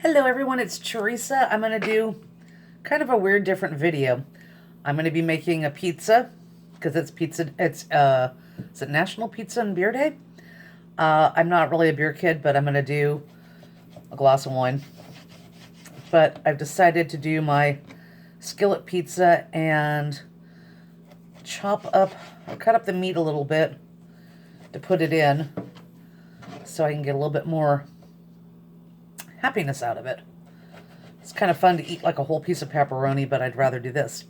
Hello everyone, it's Teresa. I'm going to do kind of a weird different video. I'm going to be making a pizza because it's National Pizza and Beer Day. I'm not really a beer kid, but I'm going to do a glass of wine. But I've decided to do my skillet pizza and cut up the meat a little bit to put it in so I can get a little bit more happiness out of it. It's kind of fun to eat like a whole piece of pepperoni, but I'd rather do this.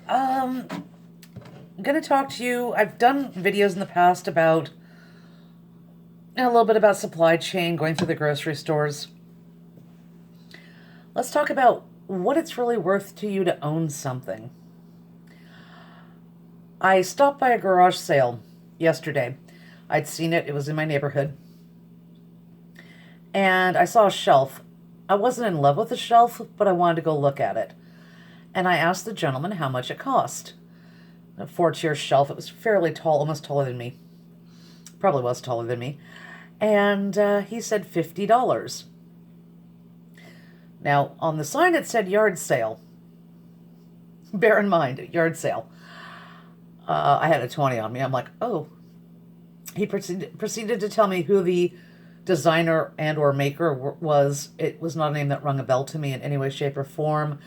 I'm going to talk to you. I've done videos in the past about a little bit about supply chain, going through the grocery stores. Let's talk about what it's really worth to you to own something. I stopped by a garage sale yesterday. I'd seen it. It was in my neighborhood. And I saw a shelf. I wasn't in love with the shelf, but I wanted to go look at it. And I asked the gentleman how much it cost. A 4-tier shelf. It was fairly tall, almost taller than me. Probably was taller than me. And he said $50. Now, on the sign it said yard sale. Bear in mind, yard sale. I had a 20 on me. I'm like, oh. He proceeded to tell me who the designer and or maker was. It was not a name that rung a bell to me in any way, shape, or form.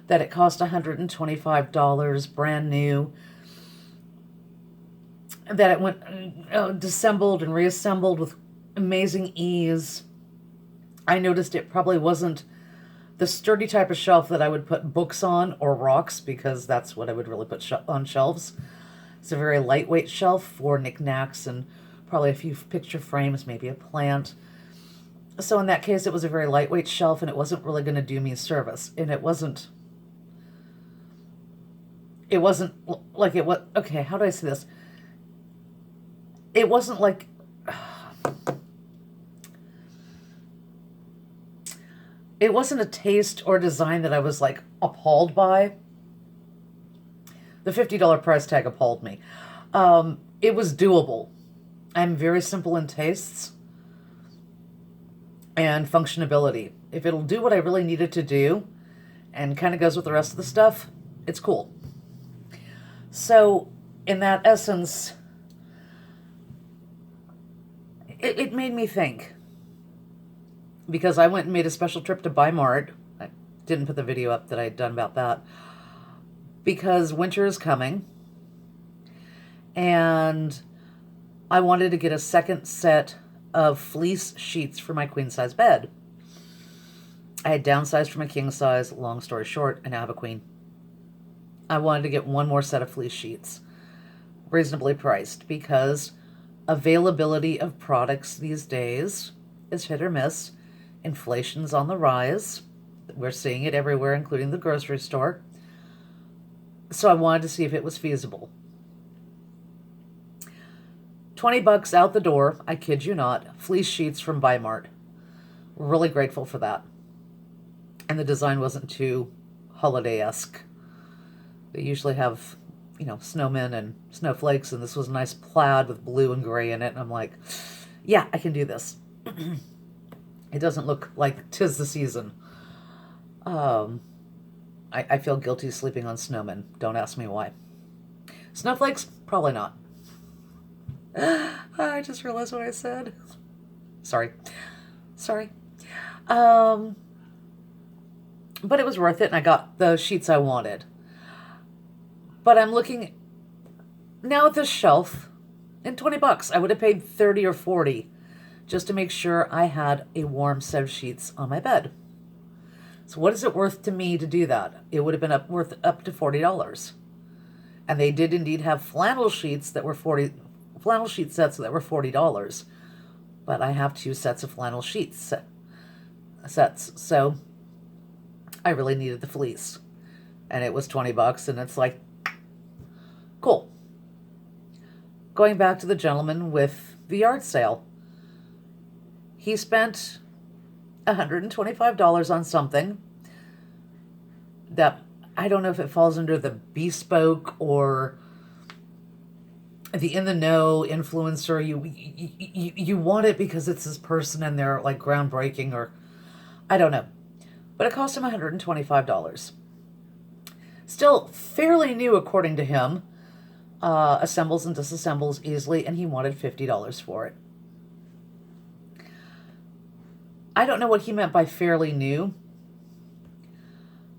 That it cost $125, brand new. That it went disassembled and reassembled with amazing ease. I noticed it probably wasn't the sturdy type of shelf that I would put books on or rocks, because that's what I would really put on shelves. It's a very lightweight shelf for knickknacks and probably a few picture frames, maybe a plant. So in that case, it was a very lightweight shelf, and it wasn't really going to do me service. And it wasn't like it was, okay, how do I say this? It wasn't like, it wasn't a taste or design that I was like appalled by. The $50 price tag appalled me. It was doable. I'm very simple in tastes and functionability. If it'll do what I really need it to do and kind of goes with the rest of the stuff, it's cool. So in that essence, it made me think. Because I went and made a special trip to Mart. I didn't put the video up that I had done about that. Because winter is coming. And I wanted to get a second set of fleece sheets for my queen size bed. I had downsized from a king size. Long story short, I now have a queen. I wanted to get one more set of fleece sheets. Reasonably priced, because availability of products these days is hit or miss. Inflation's on the rise. We're seeing it everywhere, including the grocery store. So I wanted to see if it was feasible. $20 out the door, I kid you not, fleece sheets from Mart. Really grateful for that. And the design wasn't too holiday-esque. They usually have, snowmen and snowflakes, and this was a nice plaid with blue and gray in it, and I'm like, yeah, I can do this. It doesn't look like 'tis the season. I feel guilty sleeping on snowmen. Don't ask me why. Snowflakes? Probably not. I just realized what I said. Sorry. But it was worth it, and I got the sheets I wanted. But I'm looking now at this shelf, and $20. I would have paid 30 or 40 just to make sure I had a warm set of sheets on my bed. So what is it worth to me to do that? It would have been worth up to $40. And they did indeed have flannel sheet sets that were $40. But I have 2 sets of flannel sheets sets. So I really needed the fleece. And it was $20, and it's like, cool. Going back to the gentleman with the yard sale. He spent $125 on something that I don't know if it falls under the bespoke or the in the know influencer. You want it because it's this person and they're like groundbreaking, or I don't know. But it cost him $125. Still fairly new, according to him. Assembles and disassembles easily, and he wanted $50 for it. I don't know what he meant by fairly new.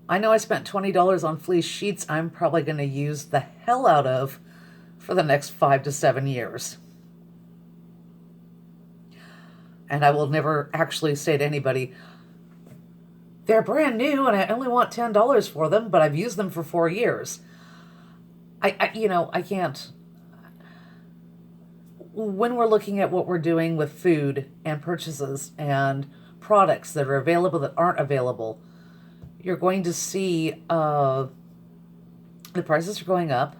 I know I spent $20 on fleece sheets I'm probably going to use the hell out of for the next 5 to 7 years. And I will never actually say to anybody, they're brand new and I only want $10 for them, but I've used them for 4 years. I can't. When we're looking at what we're doing with food and purchases and products that are available that aren't available, you're going to see the prices are going up.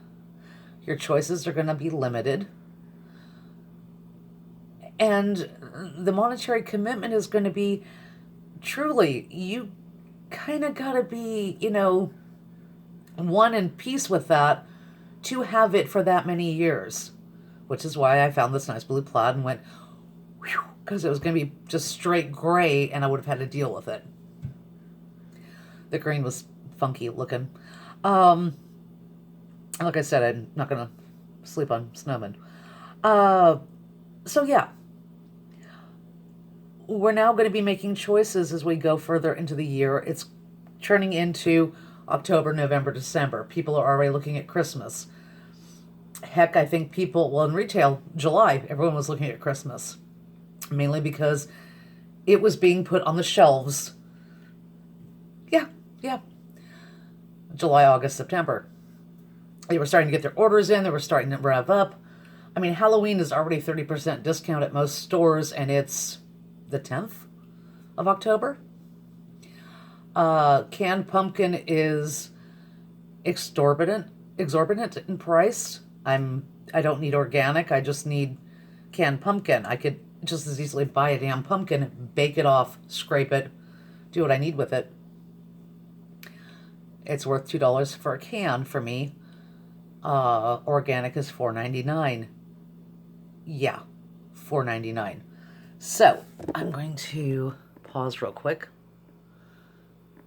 Your choices are going to be limited. And the monetary commitment is going to be, truly, you kind of got to be, one in peace with that to have it for that many years. Which is why I found this nice blue plaid and went, because it was going to be just straight gray and I would have had to deal with it. The green was funky looking. Like I said, I'm not going to sleep on snowmen. So yeah. We're now going to be making choices as we go further into the year. It's turning into October, November, December. People are already looking at Christmas. Heck, I think in retail, July, everyone was looking at Christmas. Mainly because it was being put on the shelves. Yeah. July, August, September. They were starting to get their orders in. They were starting to rev up. I mean, Halloween is already 30% discount at most stores, and it's the 10th of October. Canned pumpkin is exorbitant in price. I don't need organic. I just need canned pumpkin. I could just as easily buy a damn pumpkin, bake it off, scrape it, do what I need with it. It's worth $2 for a can for me. Organic is $4.99. Yeah, $4.99. So I'm going to pause real quick.